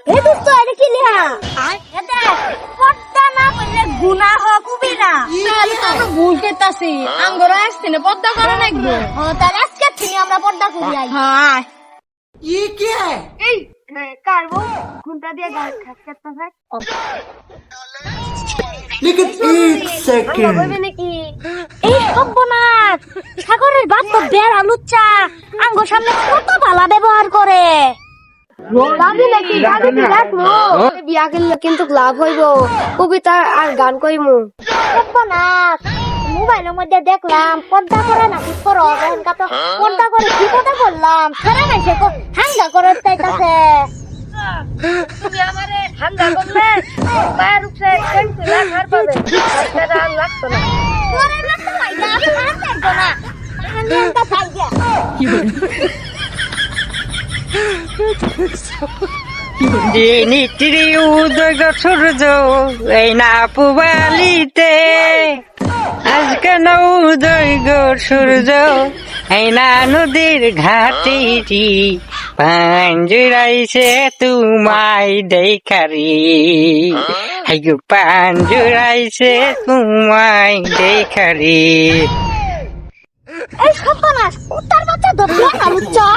এ দোস্ত এটা কি লিহা এটা পদ্মা না বললে গুনাহ কবিরা তাহলে তো আমরা ভুল করতেছি আঙ্গরা আসছে না পদ্মা করা লাগবে তাহলে আজকে থেকে আমরা পর্দা করি আই হ্যাঁ ये क्या है? এই কারবো ঘুমটা দিয়ে গাছ খাস করতে থাক लेकिन एक सेकंड নাকি এই সর্বনাশ সাগরের বাপ তো বেড়া লুচ্চা আঙ্গুর সামনে কত ভালো ব্যবহার করে গাবি নাকি গাবি রাখবো বিয়া করলে কিন্তু লাভ হইব কবিতা আর গান কইমু সর্বনাশ মোবাইলের মধ্যে দেখলাম পর্দা করে নাকি করো এখনকার তো পর্দা করে কি কথা বললাম সারা মাসে হাঙ্গা করে চাইতাছে তুমি আমারে ঠান্ডা করলে পায়ের উপরে কেমন লাগার পাবে সেটা আর লাগতো না তোরে না তো মাইয়া আর দেখবো না হাঙ্গা পাইয়া নিতিরি উদয় সূর্য এই না পুবালিতে আজকে না উদয় সূর্য এই না নদীর ঘাটিটি পাঞ্জুরাইছে তোমায় দেখারি হাইগো পাঞ্জুরাইছে তোমায় দেখারি এই সর্বনাশ উত্তর বাচ্চা ধরলো না লুচ্চা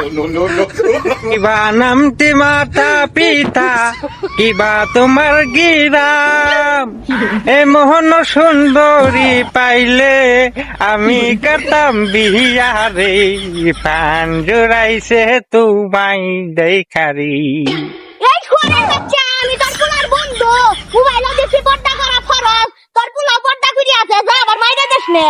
কিবা নামটি মাতা পিতা কিবা তোমার গিরাম এ মোহন সুন্দরী পাইলে আমি করতাম বিহারে পান জোড়াইছে তোমায় দেখারি এই শুয়ারের বাচ্চা আমি তোর পুলার বন্ধু মোবাইলে দেখি পর্দা করা ফরজ তোর পুলা পর্দা করি আছে যা আবার মাইরা দেশ নে